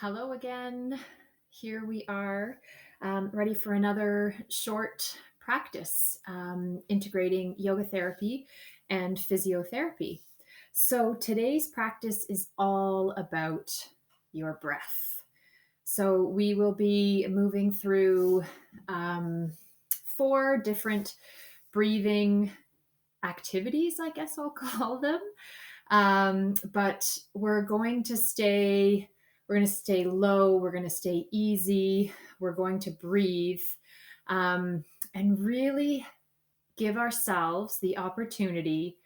Hello again. Here we are, ready for another short practice integrating yoga therapy and physiotherapy. So today's practice is all about your breath. So we will be moving through four different breathing activities, I guess I'll call them. But we're going to stay low. We're going to stay easy. We're going to breathe, and really give ourselves the opportunity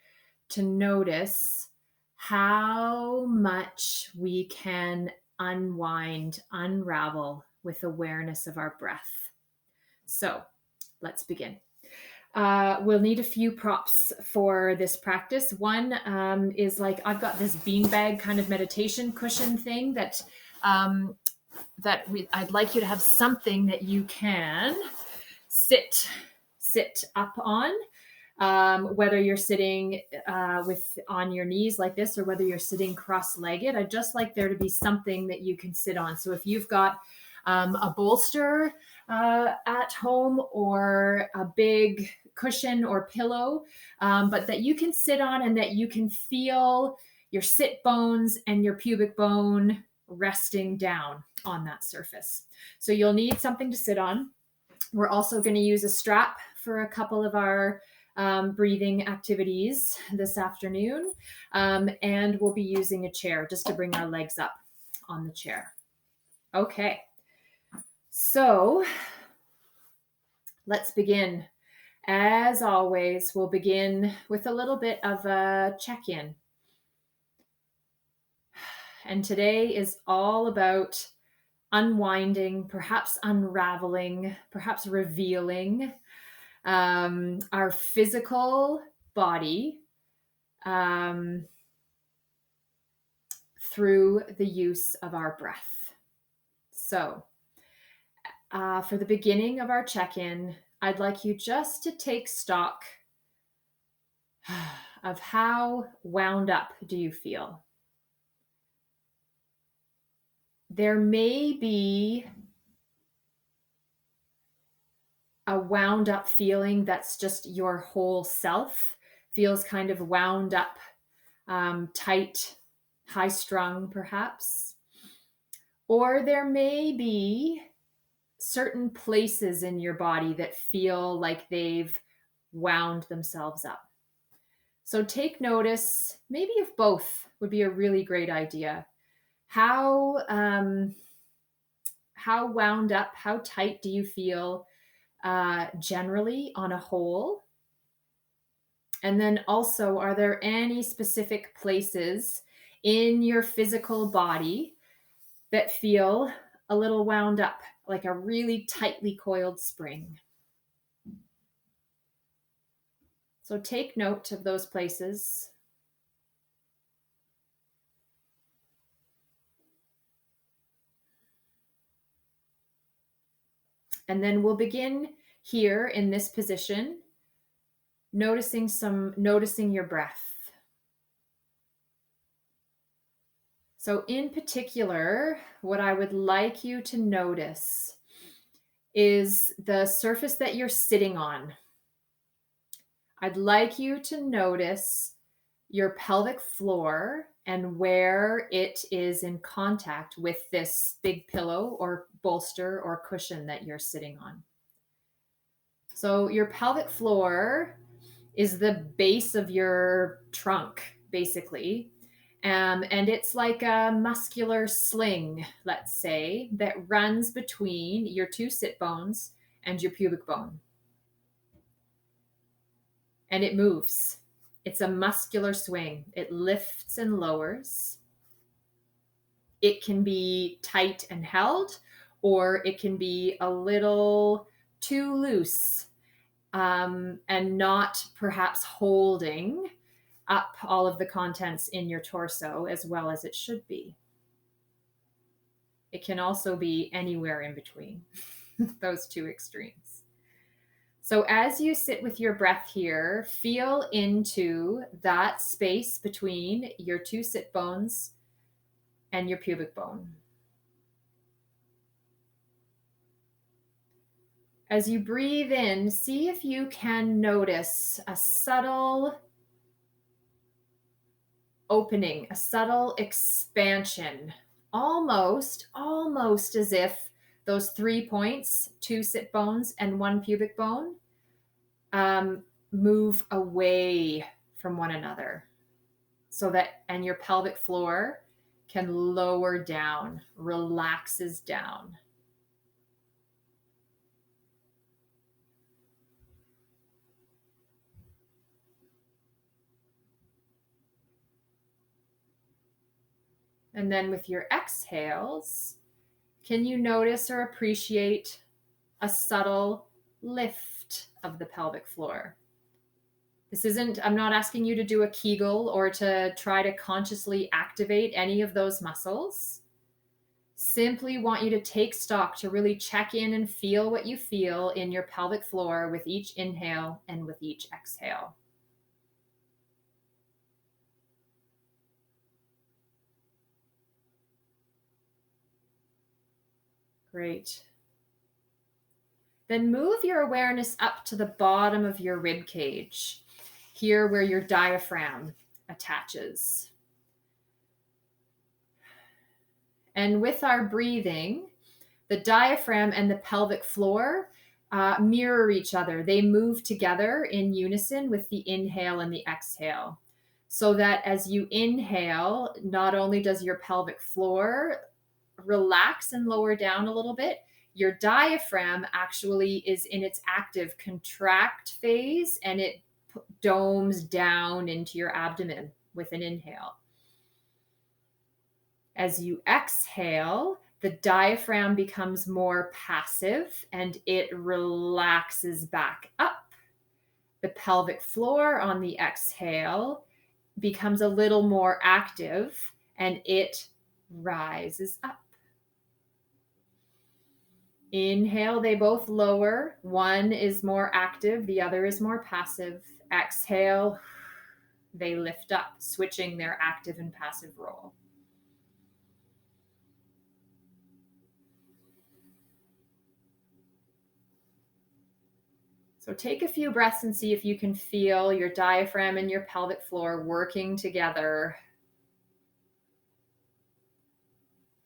to notice how much we can unwind, unravel with awareness of our breath. So let's begin. We'll need a few props for this practice. One is like I've got this beanbag kind of meditation cushion thing I'd like you to have something that you can sit up on. Whether you're sitting on your knees like this or whether you're sitting cross-legged, I'd just like there to be something that you can sit on. So if you've got a bolster at home or a big cushion or pillow, but that you can sit on and that you can feel your sit bones and your pubic bone resting down on that surface. So you'll need something to sit on. We're also going to use a strap for a couple of our breathing activities this afternoon. And we'll be using a chair just to bring our legs up on the chair. Okay. So let's begin. As always, we'll begin with a little bit of a check-in. And today is all about unwinding, perhaps unraveling, perhaps revealing our physical body through the use of our breath. So for the beginning of our check-in, I'd like you just to take stock of how wound up do you feel. There may be a wound up feeling that's just your whole self feels kind of wound up, tight, high strung perhaps. Or there may be certain places in your body that feel like they've wound themselves up. So take notice, maybe if both would be a really great idea. How wound up, how tight do you feel generally on a whole? And then also, are there any specific places in your physical body that feel a little wound up, like a really tightly coiled spring? So take note of those places. And then we'll begin here in this position, noticing your breath. So in particular, what I would like you to notice is the surface that you're sitting on. I'd like you to notice your pelvic floor and where it is in contact with this big pillow or bolster or cushion that you're sitting on. So your pelvic floor is the base of your trunk, basically. And it's like a muscular sling, let's say, that runs between your two sit bones and your pubic bone. And it moves. It's a muscular swing. It lifts and lowers. It can be tight and held, or it can be a little too loose, and not perhaps holding up all of the contents in your torso as well as it should be. It can also be anywhere in between those two extremes. So as you sit with your breath here, feel into that space between your two sit bones and your pubic bone. As you breathe in, see if you can notice a subtle opening, a subtle expansion, almost as if those 3 points, 2 sit bones and 1 pubic bone, move away from one another, so that, and your pelvic floor can lower down, relaxes down. And then with your exhales, can you notice or appreciate a subtle lift of the pelvic floor? This isn't, I'm not asking you to do a Kegel or to try to consciously activate any of those muscles. Simply want you to take stock, to really check in and feel what you feel in your pelvic floor with each inhale and with each exhale. Great. Then move your awareness up to the bottom of your rib cage, here where your diaphragm attaches. And with our breathing, the diaphragm and the pelvic floor mirror each other. They move together in unison with the inhale and the exhale. So that as you inhale, not only does your pelvic floor relax and lower down a little bit, your diaphragm actually is in its active contract phase, and it domes down into your abdomen with an inhale. As you exhale, the diaphragm becomes more passive and it relaxes back up. The pelvic floor on the exhale becomes a little more active and it rises up. Inhale, they both lower. One is more active, the other is more passive. Exhale, they lift up, switching their active and passive role. So take a few breaths and see if you can feel your diaphragm and your pelvic floor working together,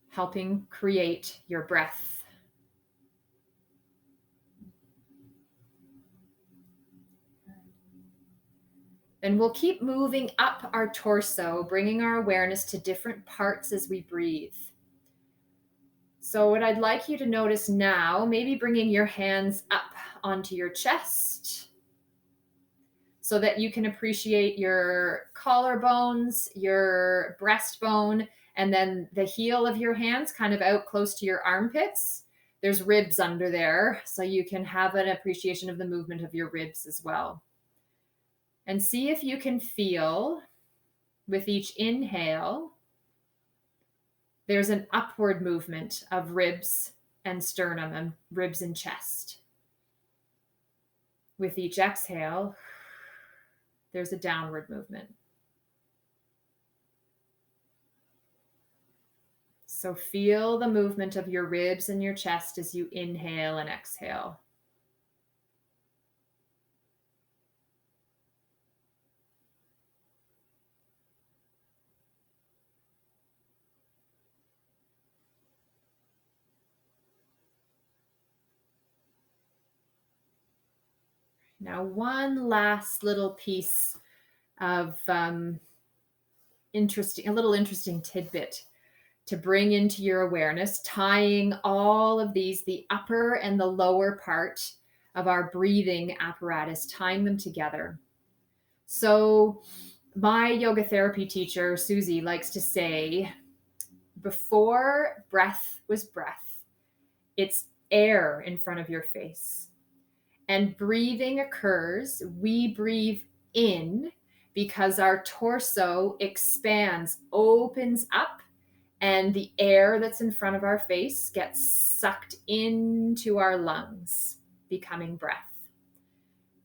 helping create your breath. And we'll keep moving up our torso, bringing our awareness to different parts as we breathe. So what I'd like you to notice now, maybe bringing your hands up onto your chest so that you can appreciate your collarbones, your breastbone, and then the heel of your hands kind of out close to your armpits. There's ribs under there, so you can have an appreciation of the movement of your ribs as well. And see if you can feel, with each inhale, there's an upward movement of ribs and sternum and ribs and chest. With each exhale, there's a downward movement. So feel the movement of your ribs and your chest as you inhale and exhale. Now, one last little piece of interesting tidbit to bring into your awareness, tying all of these, the upper and the lower part of our breathing apparatus, tying them together. So my yoga therapy teacher, Susie, likes to say, before breath was breath, it's air in front of your face. And breathing occurs, we breathe in because our torso expands, opens up, and the air that's in front of our face gets sucked into our lungs, becoming breath.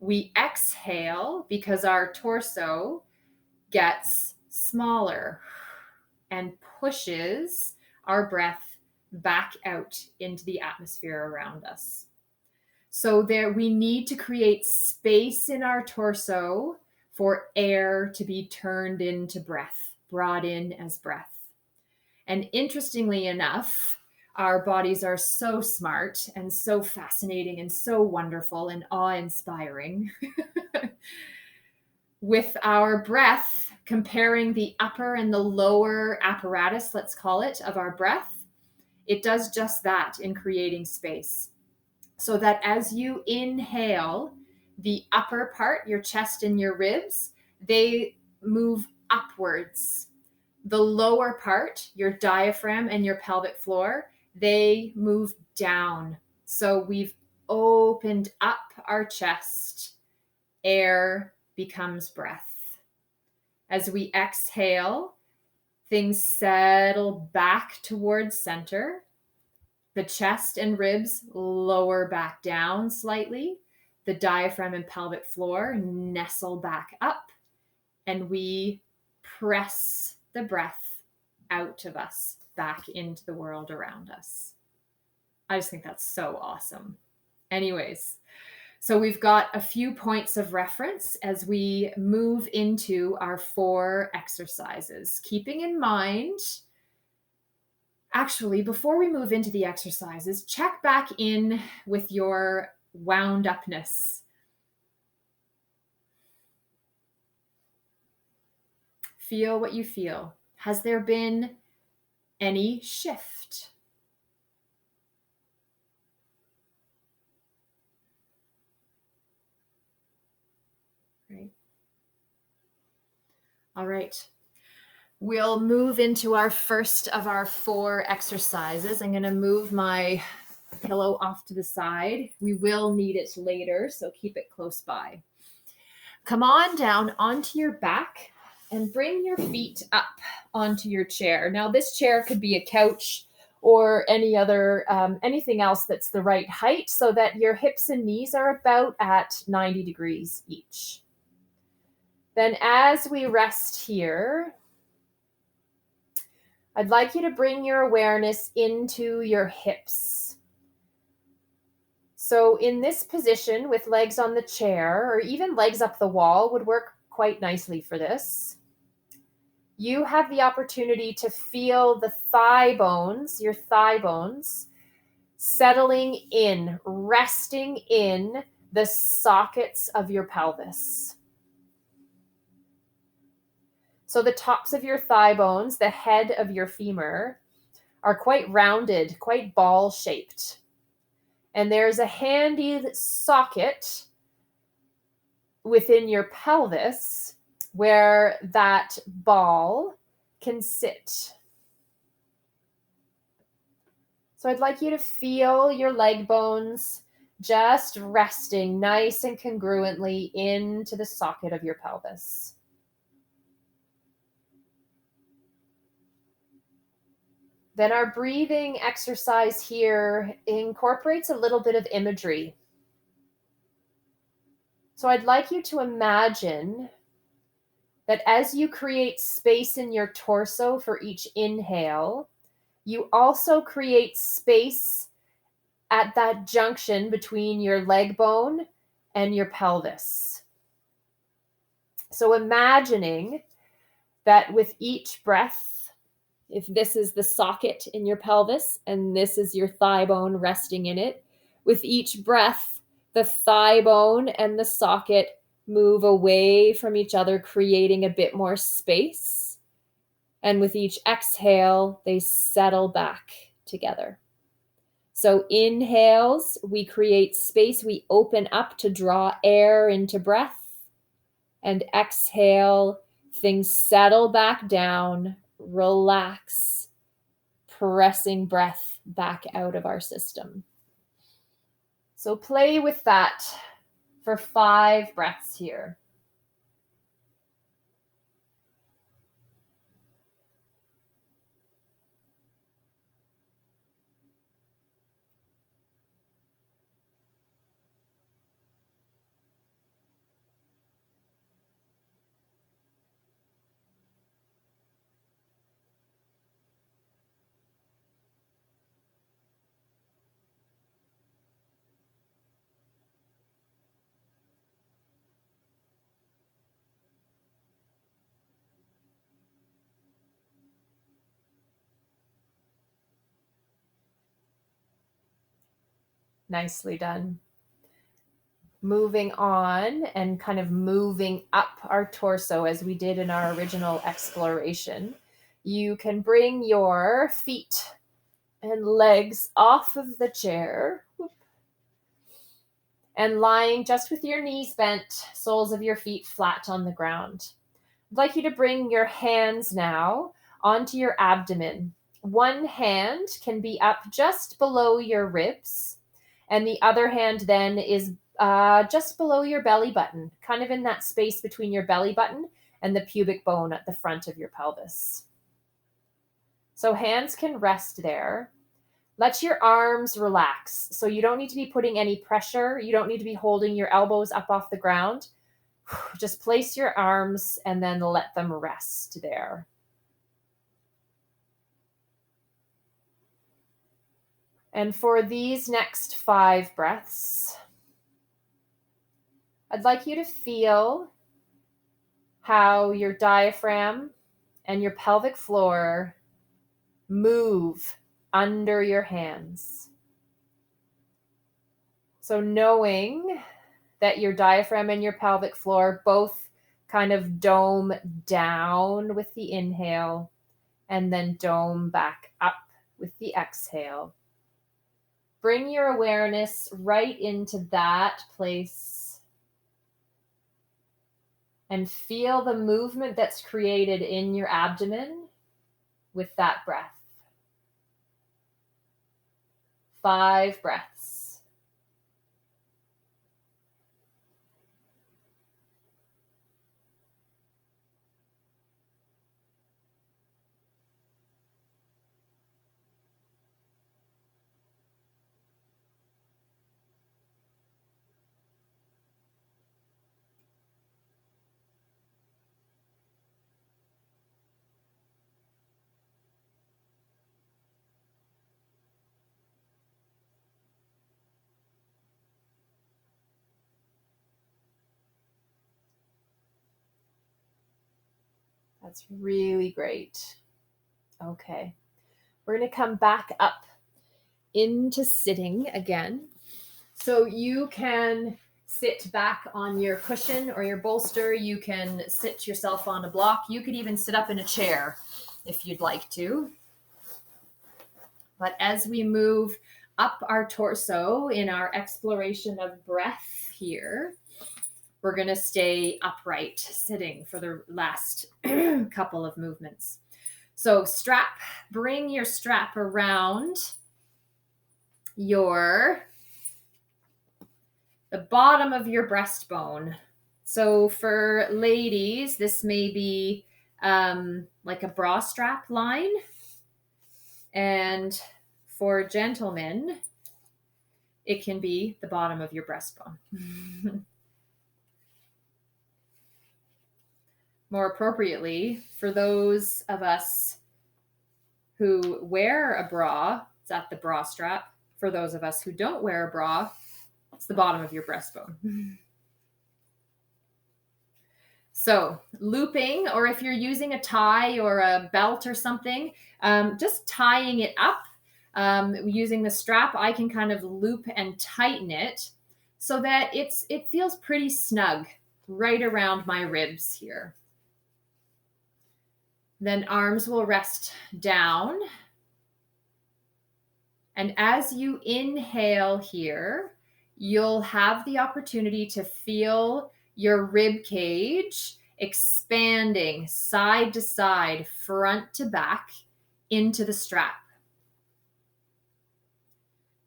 We exhale because our torso gets smaller and pushes our breath back out into the atmosphere around us. So there, we need to create space in our torso for air to be turned into breath, brought in as breath. And interestingly enough, our bodies are so smart and so fascinating and so wonderful and awe-inspiring. With our breath, comparing the upper and the lower apparatus, let's call it, of our breath, it does just that in creating space. So that as you inhale, the upper part, your chest and your ribs, they move upwards. The lower part, your diaphragm and your pelvic floor, they move down. So we've opened up our chest. Air becomes breath. As we exhale, things settle back towards center. The chest and ribs lower back down slightly. The diaphragm and pelvic floor nestle back up. And we press the breath out of us back into the world around us. I just think that's so awesome. Anyways, so we've got a few points of reference as we move into our 4 exercises, keeping in mind, actually, before we move into the exercises, check back in with your wound upness. Feel what you feel. Has there been any shift? Great. All right. We'll move into our first of our 4 exercises. I'm going to move my pillow off to the side. We will need it later, so keep it close by. Come on down onto your back and bring your feet up onto your chair. Now, this chair could be a couch or any other, anything else that's the right height so that your hips and knees are about at 90 degrees each. Then as we rest here, I'd like you to bring your awareness into your hips. So in this position with legs on the chair or even legs up the wall would work quite nicely for this. You have the opportunity to feel the thigh bones, your thigh bones, settling in, resting in the sockets of your pelvis. So the tops of your thigh bones, the head of your femur, are quite rounded, quite ball-shaped. And there's a handy socket within your pelvis where that ball can sit. So I'd like you to feel your leg bones just resting nice and congruently into the socket of your pelvis. Then our breathing exercise here incorporates a little bit of imagery. So I'd like you to imagine that as you create space in your torso for each inhale, you also create space at that junction between your leg bone and your pelvis. So imagining that with each breath, if this is the socket in your pelvis and this is your thigh bone resting in it, with each breath, the thigh bone and the socket move away from each other, creating a bit more space. And with each exhale, they settle back together. So inhales, we create space, we open up to draw air into breath. And exhale, things settle back down, relax, pressing breath back out of our system. So play with that for 5 breaths here. Nicely done. Moving on and kind of moving up our torso as we did in our original exploration. You can bring your feet and legs off of the chair and lying just with your knees bent, soles of your feet flat on the ground. I'd like you to bring your hands now onto your abdomen. One hand can be up just below your ribs, and the other hand then is just below your belly button, kind of in that space between your belly button and the pubic bone at the front of your pelvis. So hands can rest there. Let your arms relax. So you don't need to be putting any pressure. You don't need to be holding your elbows up off the ground. Just place your arms and then let them rest there. And for these next 5 breaths, I'd like you to feel how your diaphragm and your pelvic floor move under your hands. So knowing that your diaphragm and your pelvic floor both kind of dome down with the inhale and then dome back up with the exhale. Bring your awareness right into that place and feel the movement that's created in your abdomen with that breath. 5 breaths. That's really great. Okay. We're going to come back up into sitting again. So you can sit back on your cushion or your bolster. You can sit yourself on a block. You could even sit up in a chair if you'd like to. But as we move up our torso in our exploration of breath here, we're going to stay upright sitting for the last couple of movements. So bring your strap around the bottom of your breastbone. So for ladies, this may be like a bra strap line. And for gentlemen, it can be the bottom of your breastbone. More appropriately, for those of us who wear a bra, it's at the bra strap. For those of us who don't wear a bra, it's the bottom of your breastbone. So looping, or if you're using a tie or a belt or something, just tying it up, using the strap, I can kind of loop and tighten it so that it feels pretty snug right around my ribs here. Then arms will rest down. And as you inhale here, you'll have the opportunity to feel your rib cage expanding side to side, front to back into the strap.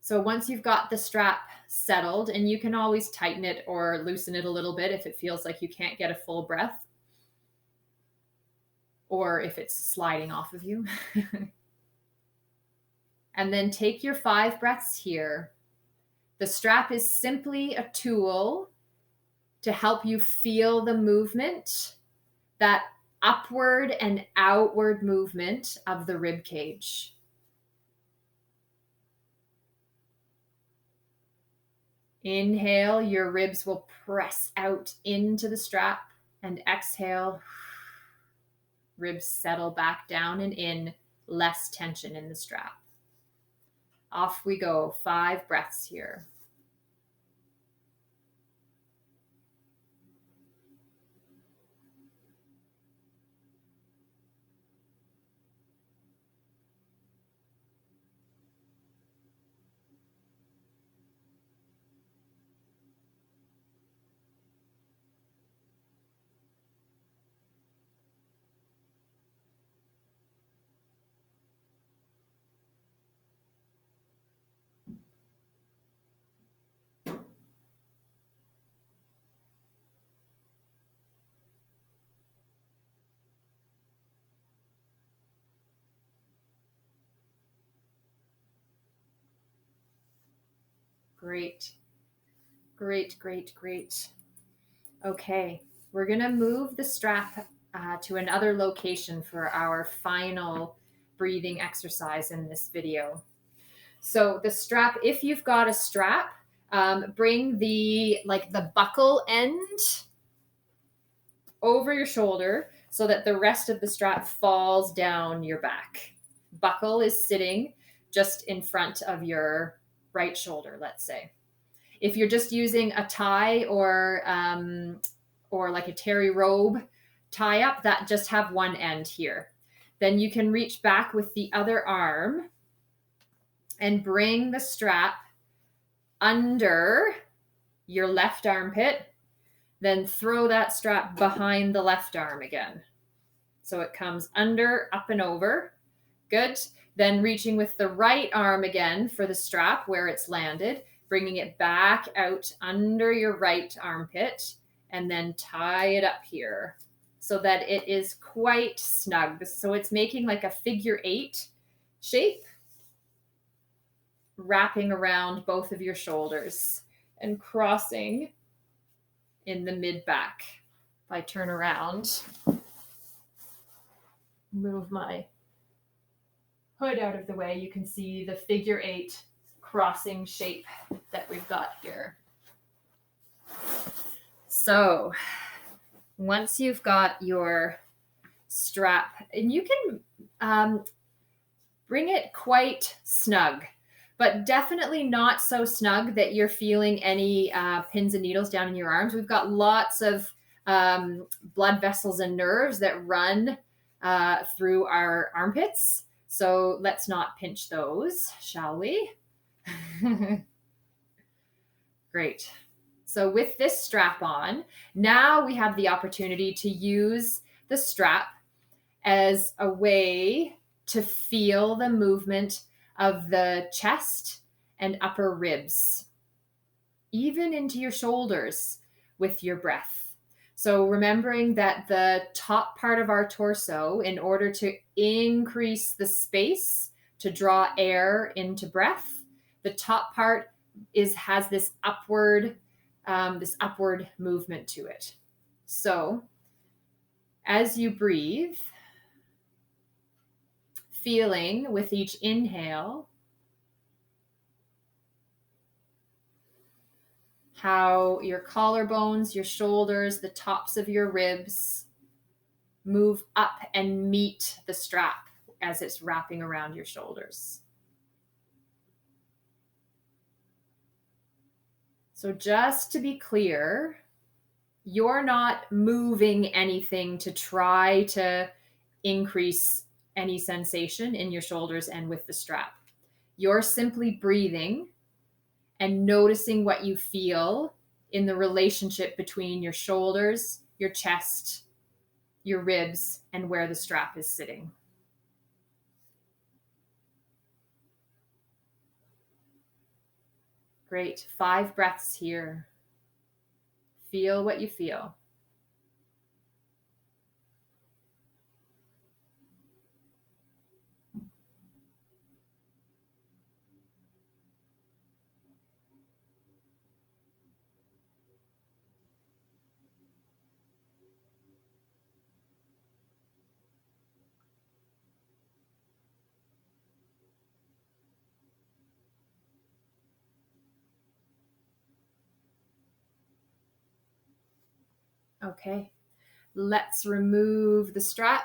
So once you've got the strap settled, and you can always tighten it or loosen it a little bit if it feels like you can't get a full breath, or if it's sliding off of you. And then take your 5 breaths here. The strap is simply a tool to help you feel the movement, that upward and outward movement of the rib cage. Inhale, your ribs will press out into the strap, and exhale, ribs settle back down and in, less tension in the strap. Off we go, 5 breaths here. Great. Great, great, great. Okay, we're going to move the strap to another location for our final breathing exercise in this video. So the strap, if you've got a strap, bring the buckle end over your shoulder so that the rest of the strap falls down your back. Buckle is sitting just in front of your right shoulder, let's say. If you're just using a tie or like a terry robe tie up, that just have one end here. Then you can reach back with the other arm and bring the strap under your left armpit, then throw that strap behind the left arm again. So it comes under, up and over. Good. Then reaching with the right arm again for the strap where it's landed, bringing it back out under your right armpit, and then tie it up here so that it is quite snug. So it's making like a figure 8 shape, wrapping around both of your shoulders and crossing in the mid back. If I turn around, move my hood out of the way, you can see the figure 8 crossing shape that we've got here. So once you've got your strap, and you can bring it quite snug, but definitely not so snug that you're feeling any pins and needles down in your arms. We've got lots of blood vessels and nerves that run through our armpits. So let's not pinch those, shall we? Great. So with this strap on, now we have the opportunity to use the strap as a way to feel the movement of the chest and upper ribs, even into your shoulders with your breath. So remembering that the top part of our torso, in order to increase the space to draw air into breath, the top part has this upward movement to it. So as you breathe, feeling with each inhale how your collarbones, your shoulders, the tops of your ribs move up and meet the strap as it's wrapping around your shoulders. So just to be clear, you're not moving anything to try to increase any sensation in your shoulders and with the strap. You're simply breathing and noticing what you feel in the relationship between your shoulders, your chest, your ribs, and where the strap is sitting. Great. 5 breaths here. Feel what you feel. Okay, let's remove the strap.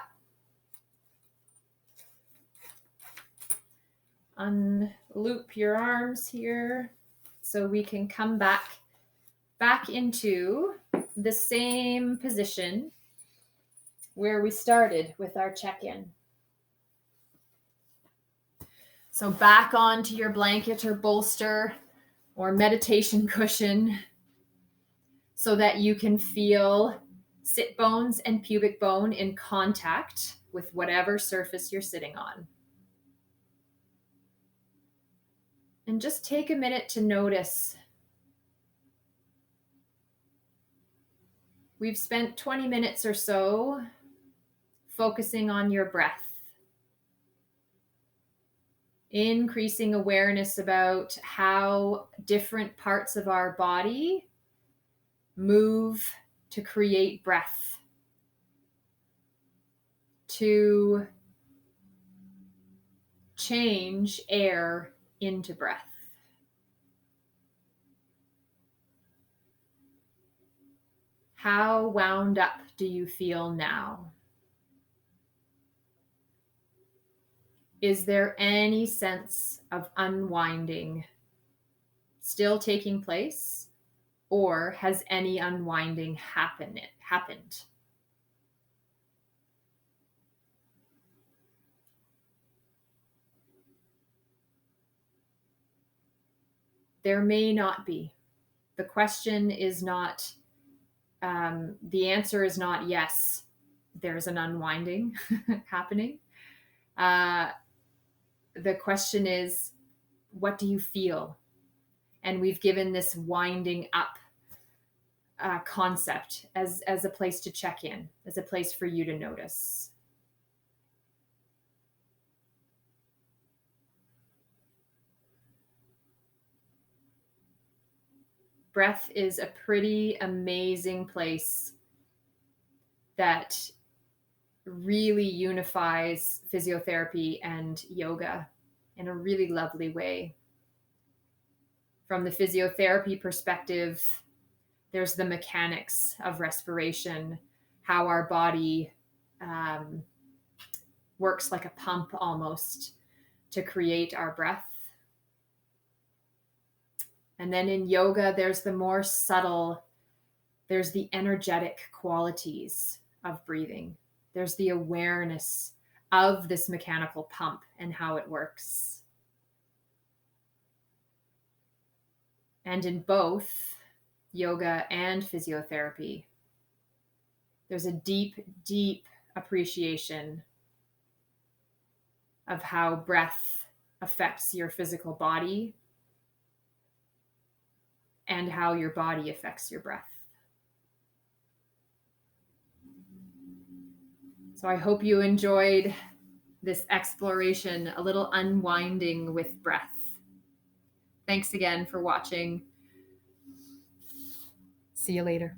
Unloop your arms here so we can come back into the same position where we started with our check-in. So back onto your blanket or bolster or meditation cushion so that you can feel sit bones and pubic bone in contact with whatever surface you're sitting on. And just take a minute to notice. We've spent 20 minutes or so focusing on your breath. Increasing awareness about how different parts of our body move to create breath, to change air into breath. How wound up do you feel now? Is there any sense of unwinding still taking place, or has any unwinding happened? There may not be. The question is not, the answer is not yes, there's an unwinding happening. The question is, what do you feel? And we've given this winding up concept as a place to check in, as a place for you to notice. Breath is a pretty amazing place that really unifies physiotherapy and yoga in a really lovely way. From the physiotherapy perspective, there's the mechanics of respiration, how our body works like a pump almost to create our breath. And then in yoga, there's the more subtle, there's the energetic qualities of breathing. There's the awareness of this mechanical pump and how it works. And in both yoga and physiotherapy, there's a deep, deep appreciation of how breath affects your physical body and how your body affects your breath. So I hope you enjoyed this exploration, a little unwinding with breath. Thanks again for watching. See you later.